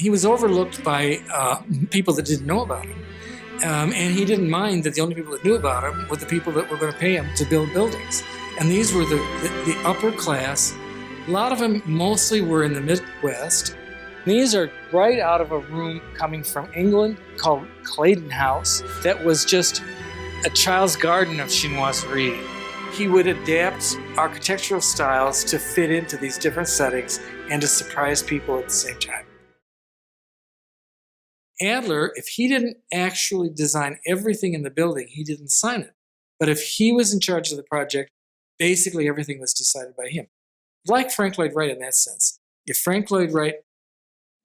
he was overlooked by people that didn't know about him. And he didn't mind that the only people that knew about him were the people that were going to pay him to build buildings. And these were the upper class. A lot of them mostly were in the Midwest. These are right out of a room coming from England called Claydon House that was just a child's garden of chinoiserie. He would adapt architectural styles to fit into these different settings and to surprise people at the same time. Adler, if he didn't actually design everything in the building, he didn't sign it. But if he was in charge of the project, basically everything was decided by him. Like Frank Lloyd Wright in that sense. If Frank Lloyd Wright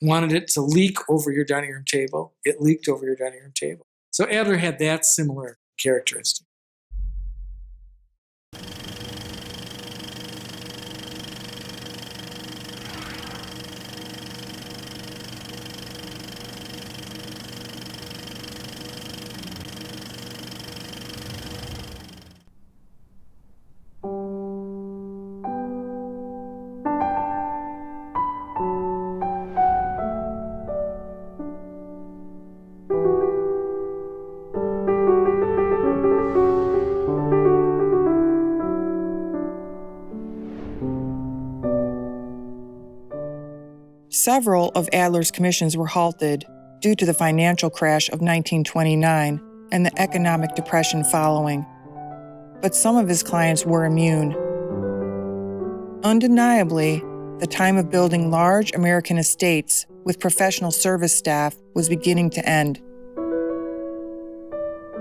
wanted it to leak over your dining room table, it leaked over your dining room table. So Adler had that similar characteristic. Several of Adler's commissions were halted due to the financial crash of 1929 and the economic depression following. But some of his clients were immune. Undeniably, the time of building large American estates with professional service staff was beginning to end.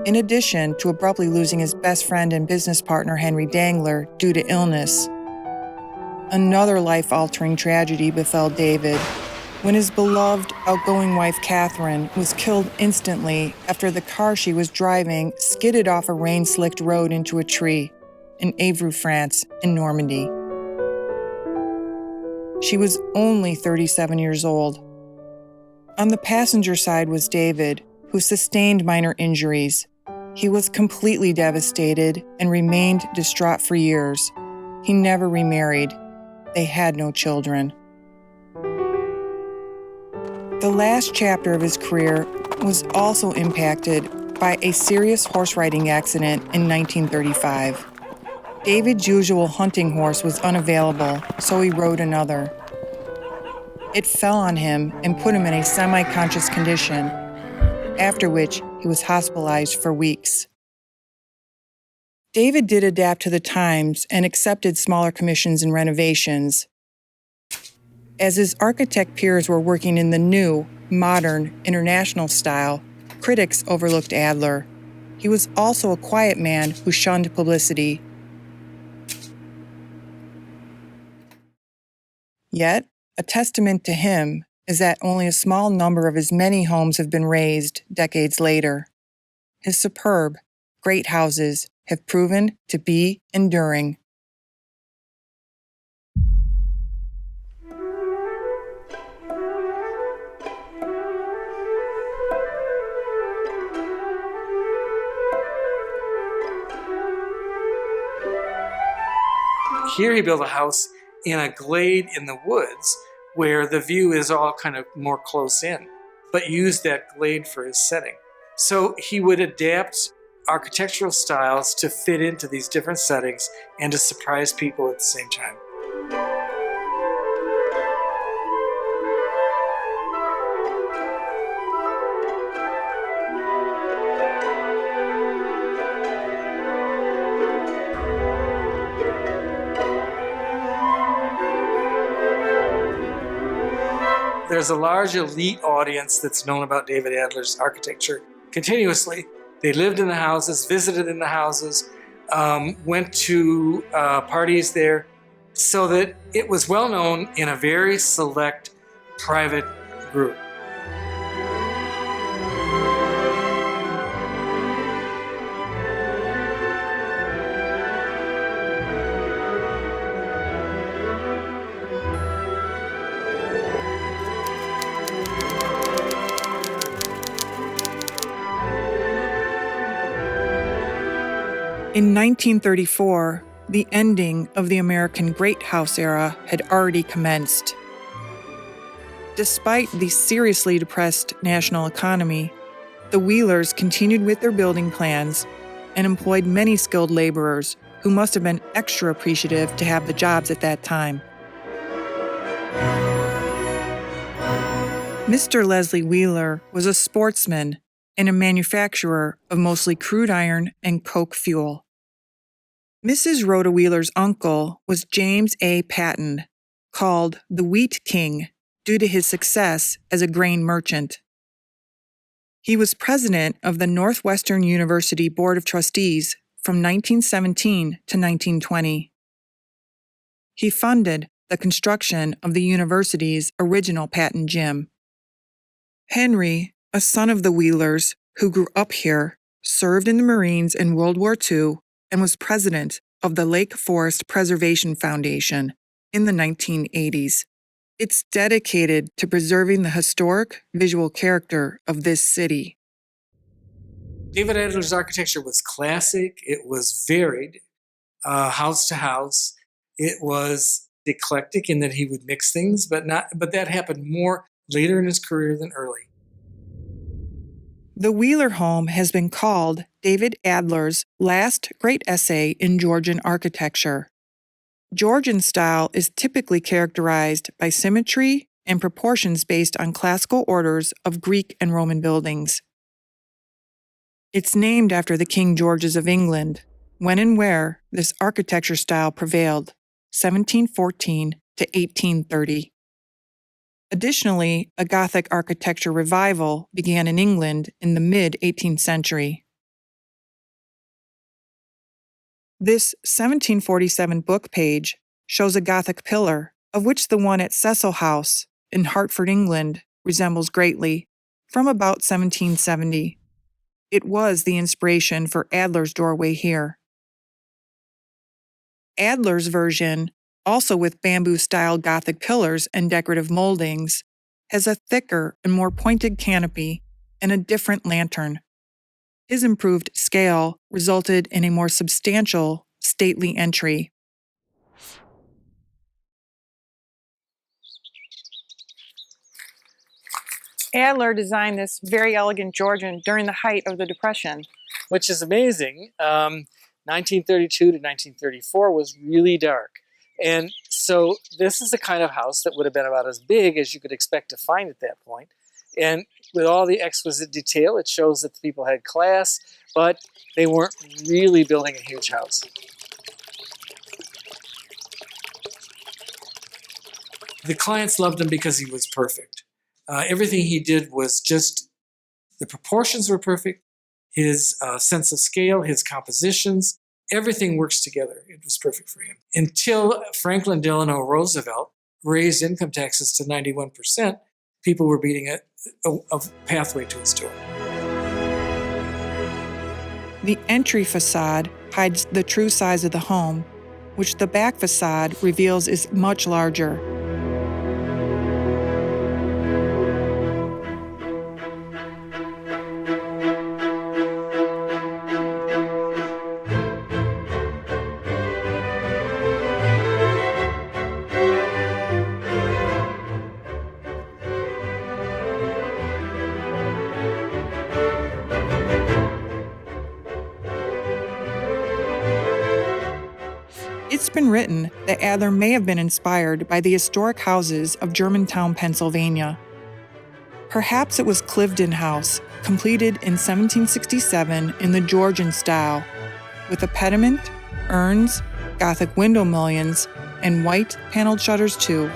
In addition to abruptly losing his best friend and business partner Henry Dangler due to illness, another life-altering tragedy befell David when his beloved, outgoing wife Catherine was killed instantly after the car she was driving skidded off a rain-slicked road into a tree in Évreux, France, in Normandy. She was only 37 years old. On the passenger side was David, who sustained minor injuries. He was completely devastated and remained distraught for years. He never remarried. They had no children. The last chapter of his career was also impacted by a serious horse riding accident in 1935. David's usual hunting horse was unavailable, so he rode another. It fell on him and put him in a semi-conscious condition, after which he was hospitalized for weeks. David did adapt to the times and accepted smaller commissions and renovations. As his architect peers were working in the new, modern, international style, critics overlooked Adler. He was also a quiet man who shunned publicity. Yet, a testament to him is that only a small number of his many homes have been razed decades later. His superb, great houses have proven to be enduring. Here he built a house in a glade in the woods where the view is all kind of more close in, but used that glade for his setting. So he would adapt architectural styles to fit into these different settings and to surprise people at the same time. There's a large elite audience that's known about David Adler's architecture continuously. They lived in the houses, visited in the houses, went to parties there, so that it was well known in a very select private group. In 1934, the ending of the American Great House era had already commenced. Despite the seriously depressed national economy, the Wheelers continued with their building plans and employed many skilled laborers who must have been extra appreciative to have the jobs at that time. Mr. Leslie Wheeler was a sportsman and a manufacturer of mostly crude iron and coke fuel. Mrs. Rhoda Wheeler's uncle was James A. Patton, called the Wheat King due to his success as a grain merchant. He was president of the Northwestern University Board of Trustees from 1917 to 1920. He funded the construction of the university's original Patton Gym. Henry, a son of the Wheelers who grew up here, served in the Marines in World War II and was president of the Lake Forest Preservation Foundation in the 1980s. It's dedicated to preserving the historic visual character of this city. David Adler's architecture was classic. It was varied, house to house. It was eclectic in that he would mix things, but that happened more later in his career than early. The Wheeler home has been called David Adler's last great essay in Georgian architecture. Georgian style is typically characterized by symmetry and proportions based on classical orders of Greek and Roman buildings. It's named after the King Georges of England, when and where this architecture style prevailed, 1714 to 1830. Additionally, a Gothic architecture revival began in England in the mid-18th century. This 1747 book page shows a Gothic pillar, of which the one at Cecil House in Hartford, England, resembles greatly, from about 1770. It was the inspiration for Adler's doorway here. Adler's version, also with bamboo-style Gothic pillars and decorative moldings, has a thicker and more pointed canopy and a different lantern. His improved scale resulted in a more substantial, stately entry. Adler designed this very elegant Georgian during the height of the Depression. Which is amazing. 1932 to 1934 was really dark. And so this is the kind of house that would have been about as big as you could expect to find at that point. And with all the exquisite detail, it shows that the people had class, but they weren't really building a huge house. The clients loved him because he was perfect. Everything he did was just, the proportions were perfect, his sense of scale, his compositions, everything works together. It was perfect for him. Until Franklin Delano Roosevelt raised income taxes to 91%, people were beating a pathway to his door. The entry facade hides the true size of the home, which the back facade reveals is much larger. It's been written that Adler may have been inspired by the historic houses of Germantown, Pennsylvania. Perhaps it was Cliveden House, completed in 1767 in the Georgian style, with a pediment, urns, Gothic window mullions, and white paneled shutters too.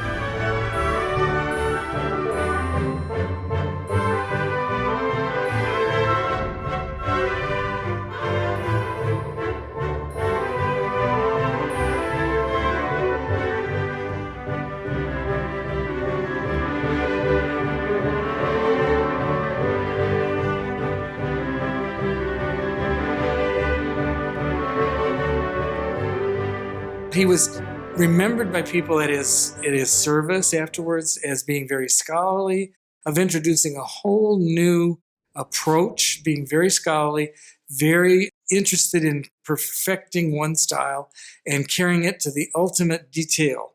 He was remembered by people at his service afterwards as being very scholarly, of introducing a whole new approach, being very scholarly, very interested in perfecting one style and carrying it to the ultimate detail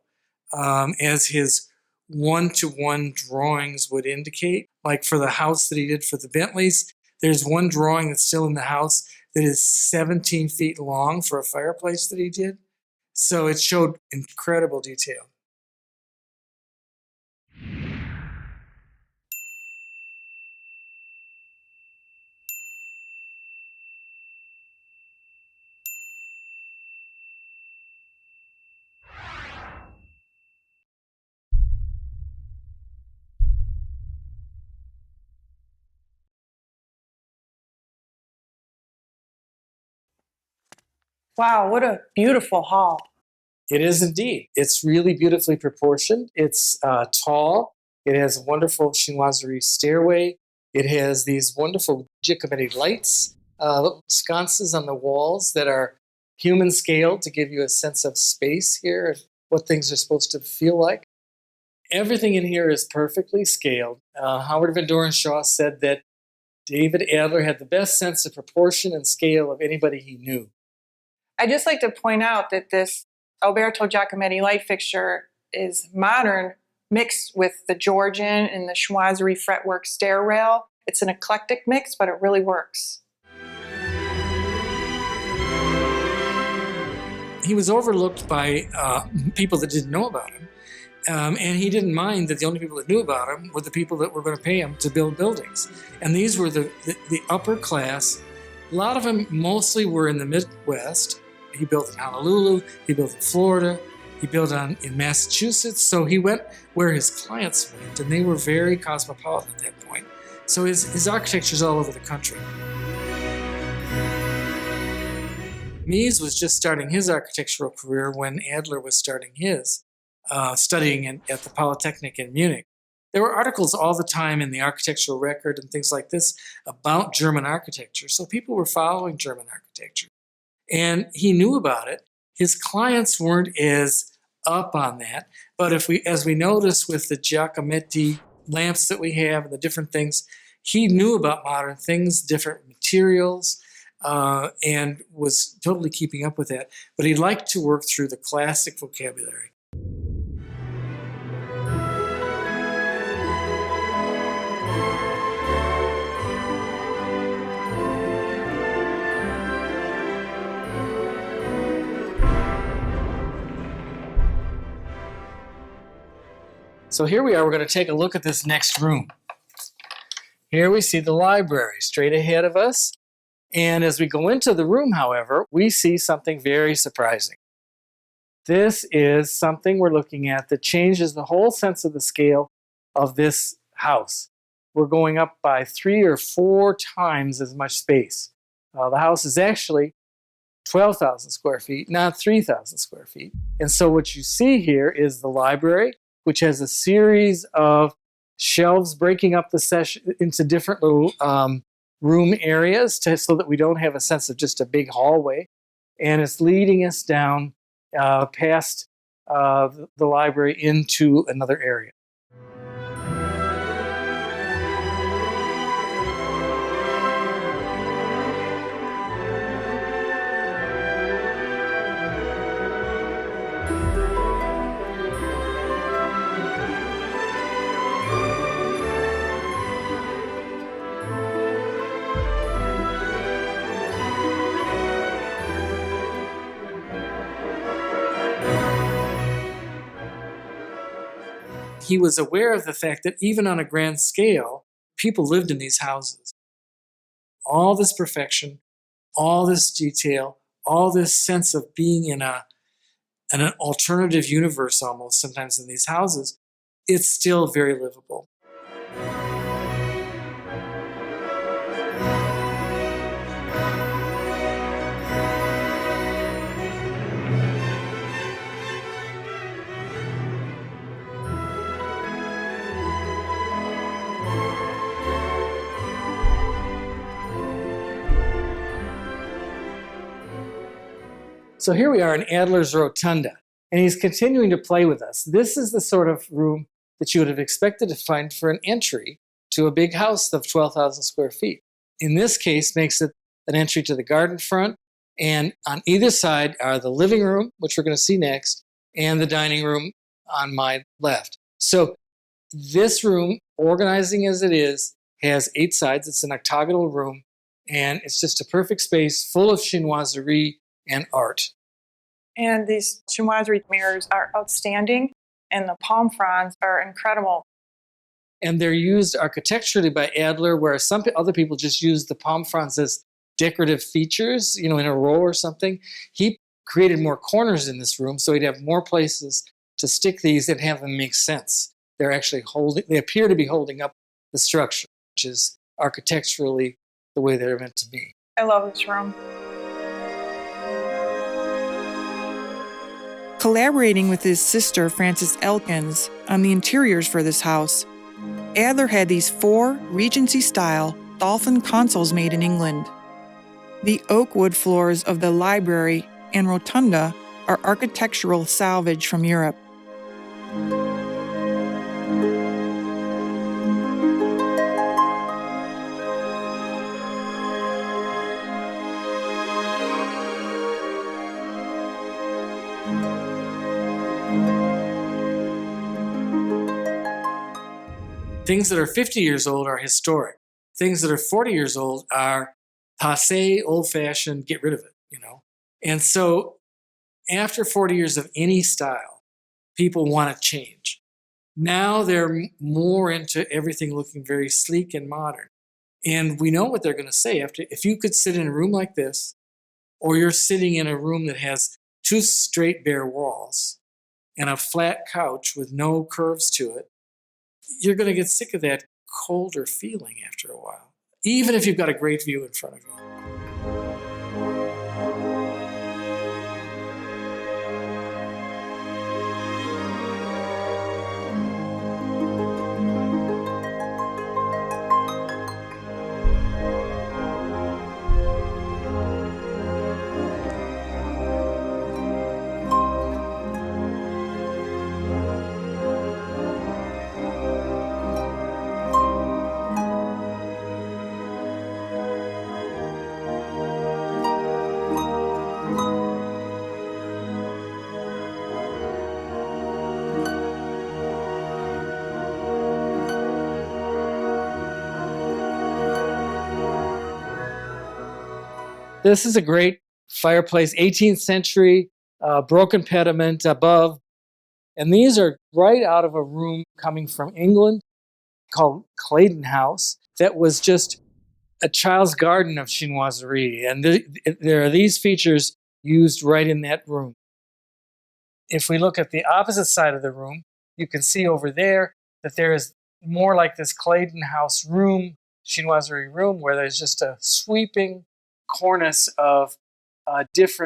as his one-to-one drawings would indicate. Like for the house that he did for the Bentleys, there's one drawing that's still in the house that is 17 feet long for a fireplace that he did. So it showed incredible detail. Wow, what a beautiful hall. It is indeed. It's really beautifully proportioned. It's tall. It has a wonderful chinoiserie stairway. It has these wonderful Giacometti lights, sconces on the walls that are human scale to give you a sense of space here and what things are supposed to feel like. Everything in here is perfectly scaled. Howard Van Doren Shaw said that David Adler had the best sense of proportion and scale of anybody he knew. I'd just like to point out that this Alberto Giacometti light fixture is modern, mixed with the Georgian and the chinoiserie fretwork stair rail. It's an eclectic mix, but it really works. He was overlooked by people that didn't know about him. And he didn't mind that the only people that knew about him were the people that were going to pay him to build buildings. And these were the upper class. A lot of them mostly were in the Midwest. He built in Honolulu, he built in Florida, he built in Massachusetts. So he went where his clients went, and they were very cosmopolitan at that point. So his architecture is all over the country. Mies was just starting his architectural career when Adler was starting his, studying at the Polytechnic in Munich. There were articles all the time in the Architectural Record and things like this about German architecture. So people were following German architecture. And he knew about it. His clients weren't as up on that. But as we notice with the Giacometti lamps that we have and the different things, he knew about modern things, different materials, and was totally keeping up with that. But he liked to work through the classic vocabulary. So here we are, we're going to take a look at this next room. Here we see the library straight ahead of us. And as we go into the room, however, we see something very surprising. This is something we're looking at that changes the whole sense of the scale of this house. We're going up by 3 or 4 times as much space. The house is actually 12,000 square feet, not 3,000 square feet. And so what you see here is the library, which has a series of shelves breaking up the session into different little room areas so that we don't have a sense of just a big hallway. And it's leading us down past the library into another area. He was aware of the fact that even on a grand scale, people lived in these houses. All this perfection, all this detail, all this sense of being in an alternative universe almost sometimes in these houses, it's still very livable. So here we are in Adler's Rotunda, and he's continuing to play with us. This is the sort of room that you would have expected to find for an entry to a big house of 12,000 square feet. In this case, makes it an entry to the garden front, and on either side are the living room, which we're going to see next, and the dining room on my left. So this room, organizing as it is, has 8 sides. It's an octagonal room, and it's just a perfect space full of chinoiserie and art. And these chinoiserie mirrors are outstanding, and the palm fronds are incredible. And they're used architecturally by Adler, where some other people just use the palm fronds as decorative features, in a row or something. He created more corners in this room, so he'd have more places to stick these and have them make sense. They appear to be holding up the structure, which is architecturally the way they're meant to be. I love this room. Collaborating with his sister, Frances Elkins, on the interiors for this house, Adler had these 4 Regency-style dolphin consoles made in England. The oak wood floors of the library and rotunda are architectural salvage from Europe. Things that are 50 years old are historic. Things that are 40 years old are passé, old-fashioned, get rid of it, And so after 40 years of any style, people want to change. Now they're more into everything looking very sleek and modern. And we know what they're going to say. If you could sit in a room like this, or you're sitting in a room that has 2 straight bare walls and a flat couch with no curves to it, you're going to get sick of that colder feeling after a while, even if you've got a great view in front of you. This is a great fireplace, 18th century, broken pediment above. And these are right out of a room coming from England called Claydon House that was just a child's garden of chinoiserie. And there are these features used right in that room. If we look at the opposite side of the room, you can see over there that there is more like this Claydon House room, chinoiserie room, where there's just a sweeping cornice of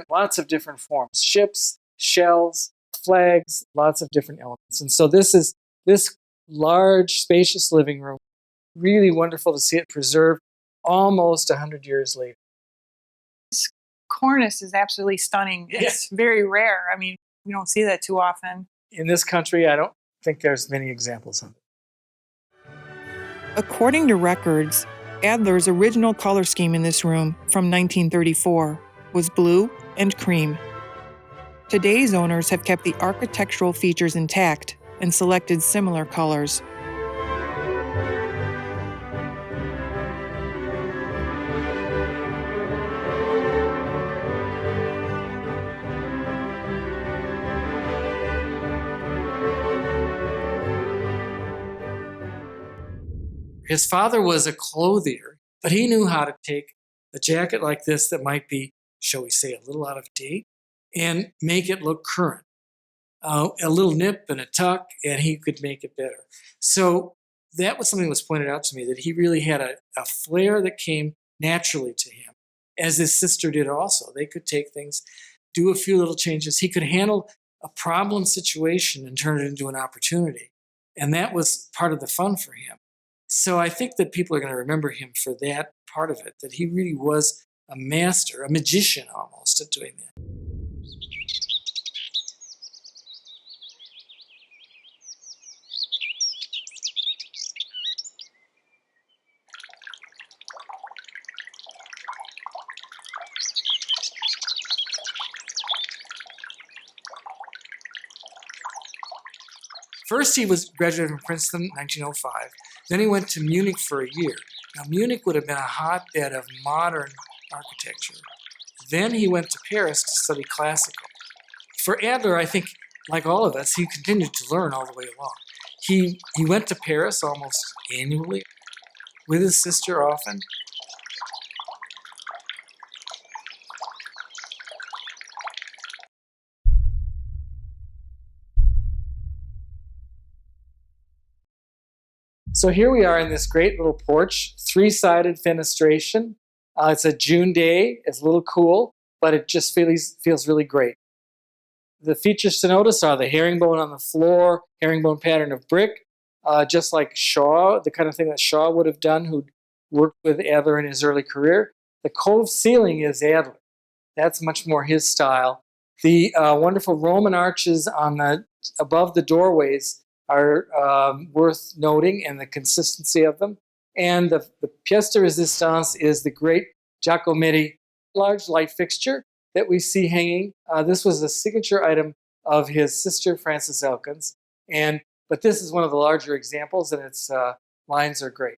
lots of different forms, ships, shells, flags, lots of different elements. And so this large, spacious living room, really wonderful to see it preserved almost 100 years later. This cornice is absolutely stunning. It's very rare. I mean, we don't see that too often. In this country, I don't think there's many examples of it. According to records, Adler's original color scheme in this room from 1934 was blue and cream. Today's owners have kept the architectural features intact and selected similar colors. His father was a clothier, but he knew how to take a jacket like this that might be, shall we say, a little out of date, and make it look current. A little nip and a tuck, and he could make it better. So that was something that was pointed out to me, that he really had a flair that came naturally to him, as his sister did also. They could take things, do a few little changes. He could handle a problem situation and turn it into an opportunity. And that was part of the fun for him. So I think that people are going to remember him for that part of it, that he really was a master, a magician almost at doing that. First, he was graduated from Princeton in 1905. Then he went to Munich for a year. Now, Munich would have been a hotbed of modern architecture. Then he went to Paris to study classical. For Adler, I think, like all of us, he continued to learn all the way along. He went to Paris almost annually, with his sister often. So here we are in this great little porch, three-sided fenestration. It's a June day. It's a little cool, but it just feels really great. The features to notice are the herringbone on the floor, herringbone pattern of brick, just like Shaw, the kind of thing that Shaw would have done, who worked with Adler in his early career. The cove ceiling is Adler. That's much more his style. The wonderful Roman arches above the doorways are worth noting, and the consistency of them. And the pièce de résistance is the great Giacometti large light fixture that we see hanging. This was a signature item of his sister, Frances Elkins. But this is one of the larger examples, and its lines are great.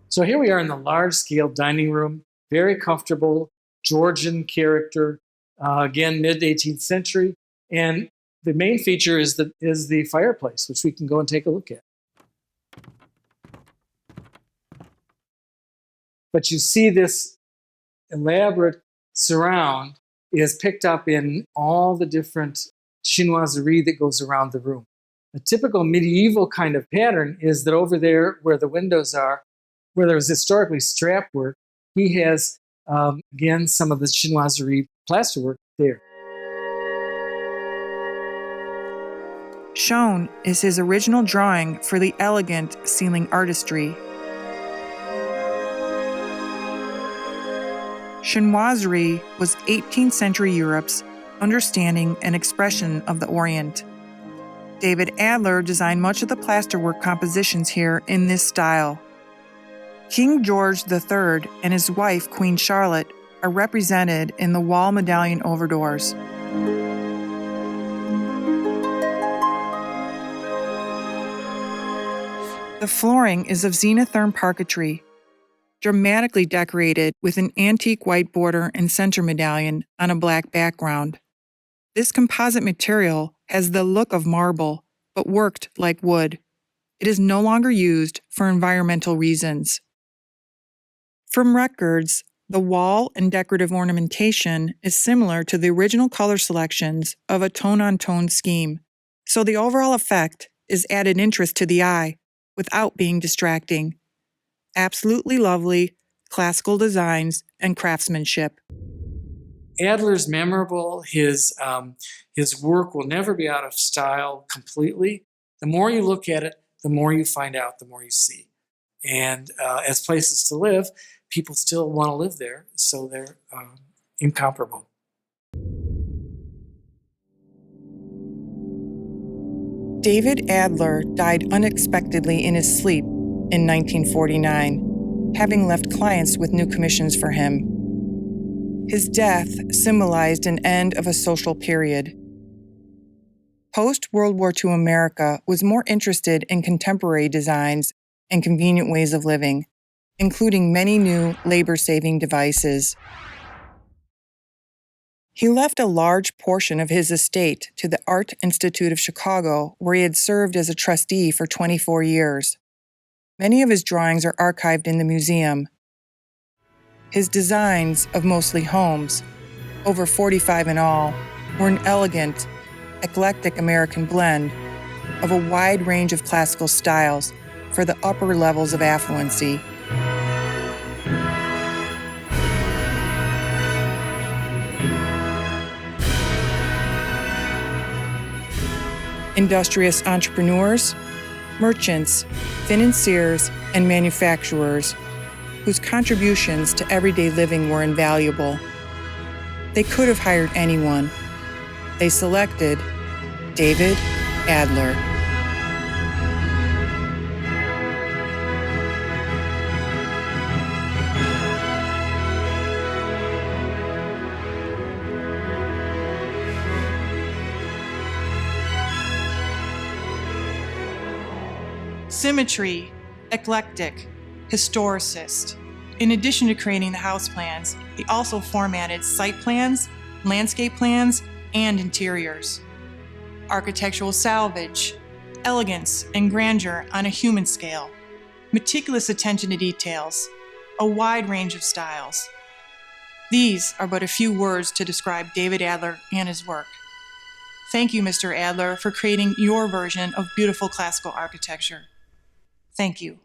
So here we are in the large-scale dining room, very comfortable, Georgian character, again, mid-18th century. And the main feature is the fireplace, which we can go and take a look at. But you see this elaborate surround is picked up in all the different chinoiserie that goes around the room. A typical medieval kind of pattern is that over there where the windows are, where there was historically strap work, he has, again, some of the chinoiserie plasterwork there. Shown is his original drawing for the elegant ceiling artistry. Chinoiserie was 18th century Europe's understanding and expression of the Orient. David Adler designed much of the plasterwork compositions here in this style. King George III and his wife, Queen Charlotte, are represented in the wall medallion overdoors. The flooring is of zenithorm parquetry, dramatically decorated with an antique white border and center medallion on a black background. This composite material has the look of marble, but worked like wood. It is no longer used for environmental reasons. From records, the wall and decorative ornamentation is similar to the original color selections of a tone-on-tone scheme, so the overall effect is added interest to the eye without being distracting. Absolutely lovely, classical designs and craftsmanship. Adler's memorable. His work will never be out of style completely. The more you look at it, the more you find out, the more you see. And as places to live, people still want to live there, so they're incomparable. David Adler died unexpectedly in his sleep in 1949, having left clients with new commissions for him. His death symbolized an end of a social period. Post-World War II America was more interested in contemporary designs and convenient ways of living, including many new labor-saving devices. He left a large portion of his estate to the Art Institute of Chicago, where he had served as a trustee for 24 years. Many of his drawings are archived in the museum. His designs of mostly homes, over 45 in all, were an elegant, eclectic American blend of a wide range of classical styles for the upper levels of affluency. industrious entrepreneurs, merchants, financiers, and manufacturers whose contributions to everyday living were invaluable. They could have hired anyone. They selected David Adler. Symmetry, eclectic, historicist. In addition to creating the house plans, he also formatted site plans, landscape plans, and interiors. Architectural salvage, elegance and grandeur on a human scale, meticulous attention to details, a wide range of styles. These are but a few words to describe David Adler and his work. Thank you, Mr. Adler, for creating your version of beautiful classical architecture. Thank you.